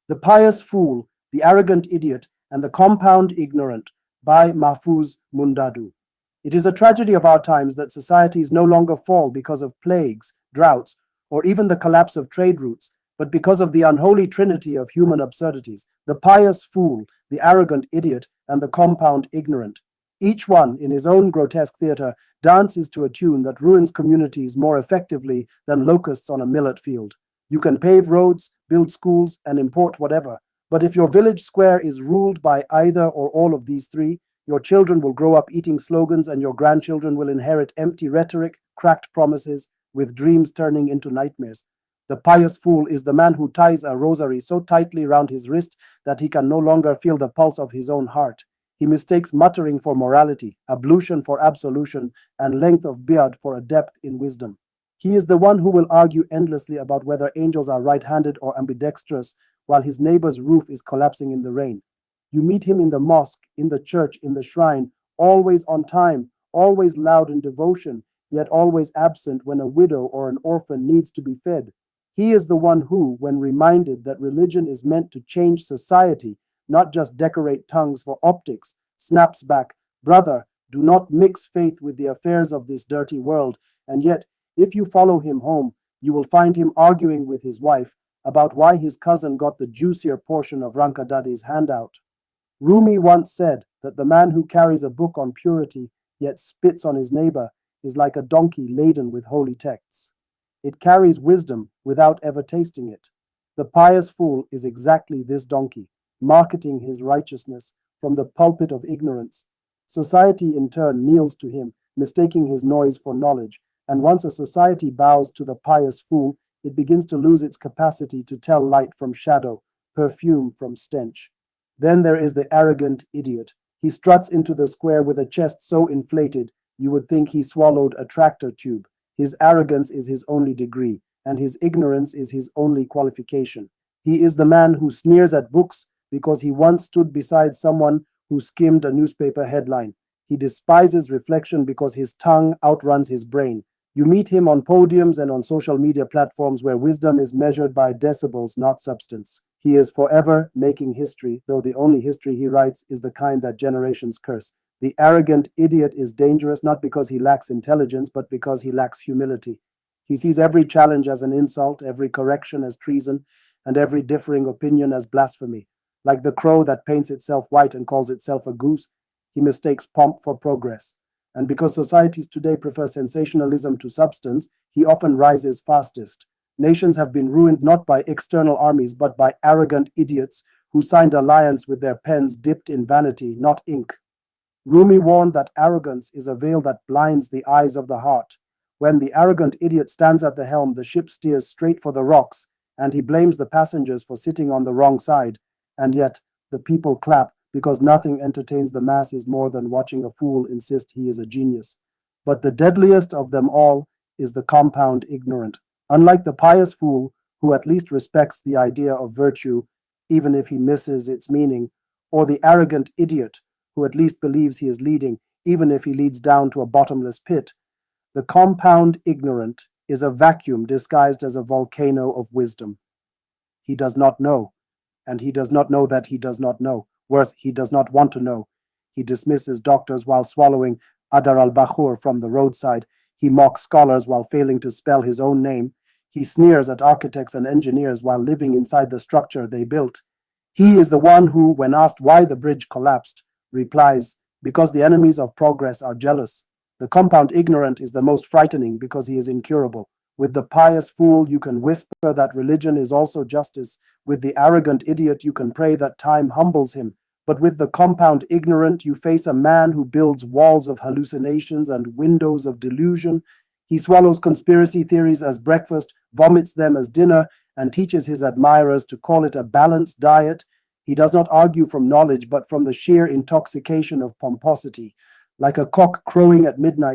The Pious Fool, the Arrogant Idiot, and the Compound Ignorant by Mahfuz Mundadu. It is a tragedy of our times that societies no longer fall because of plagues, droughts, or even the collapse of trade routes, but because of the unholy trinity of human absurdities: the pious fool, the arrogant idiot, and the compound ignorant. Each one, in his own grotesque theater, dances to a tune that ruins communities more effectively than locusts on a millet field. You can pave roads, build schools, and import whatever, but if your village square is ruled by either or all of these three, your children will grow up eating slogans and your grandchildren will inherit empty rhetoric, cracked promises, with dreams turning into nightmares. The pious fool is the man who ties a rosary so tightly round his wrist that he can no longer feel the pulse of his own heart. He mistakes muttering for morality, ablution for absolution, and length of beard for a depth in wisdom. He is the one who will argue endlessly about whether angels are right-handed or ambidextrous while his neighbor's roof is collapsing in the rain. You meet him in the mosque, in the church, in the shrine, always on time, always loud in devotion, yet always absent when a widow or an orphan needs to be fed. He is the one who, when reminded that religion is meant to change society, not just decorate tongues for optics, snaps back, "Brother, do not mix faith with the affairs of this dirty world," and yet, if you follow him home, you will find him arguing with his wife about why his cousin got the juicier portion of Rankadadi's handout. Rumi once said that the man who carries a book on purity yet spits on his neighbor is like a donkey laden with holy texts. It carries wisdom without ever tasting it. The pious fool is exactly this donkey, marketing his righteousness from the pulpit of ignorance. Society in turn kneels to him, mistaking his noise for knowledge, and once a society bows to the pious fool, it begins to lose its capacity to tell light from shadow, perfume from stench. Then there is the arrogant idiot. He struts into the square with a chest so inflated you would think he swallowed a tractor tube. His arrogance is his only degree, and his ignorance is his only qualification. He is the man who sneers at books because he once stood beside someone who skimmed a newspaper headline. He despises reflection because his tongue outruns his brain. You meet him on podiums and on social media platforms where wisdom is measured by decibels, not substance. He is forever making history, though the only history he writes is the kind that generations curse. The arrogant idiot is dangerous not because he lacks intelligence, but because he lacks humility. He sees every challenge as an insult, every correction as treason, and every differing opinion as blasphemy. Like the crow that paints itself white and calls itself a goose, he mistakes pomp for progress. And because societies today prefer sensationalism to substance, he often rises fastest. Nations have been ruined not by external armies, but by arrogant idiots who signed alliance with their pens dipped in vanity, not ink. Rumi warned that arrogance is a veil that blinds the eyes of the heart. When the arrogant idiot stands at the helm, the ship steers straight for the rocks, and he blames the passengers for sitting on the wrong side. And yet, the people clap because nothing entertains the masses more than watching a fool insist he is a genius. But the deadliest of them all is the compound ignorant. Unlike the pious fool, who at least respects the idea of virtue, even if he misses its meaning, or the arrogant idiot, who at least believes he is leading, even if he leads down to a bottomless pit, the compound ignorant is a vacuum disguised as a volcano of wisdom. He does not know, and he does not know that he does not know. Worse, he does not want to know. He dismisses doctors while swallowing Adar al-Bakhur from the roadside. He mocks scholars while failing to spell his own name. He sneers at architects and engineers while living inside the structure they built. He is the one who, when asked why the bridge collapsed, replies, "Because the enemies of progress are jealous." The compound ignorant is the most frightening because he is incurable. With the pious fool, you can whisper that religion is also justice. With the arrogant idiot, you can pray that time humbles him. But with the compound ignorant, you face a man who builds walls of hallucinations and windows of delusion. He swallows conspiracy theories as breakfast, vomits them as dinner, and teaches his admirers to call it a balanced diet. He does not argue from knowledge, but from the sheer intoxication of pomposity. Like a cock crowing at midnight,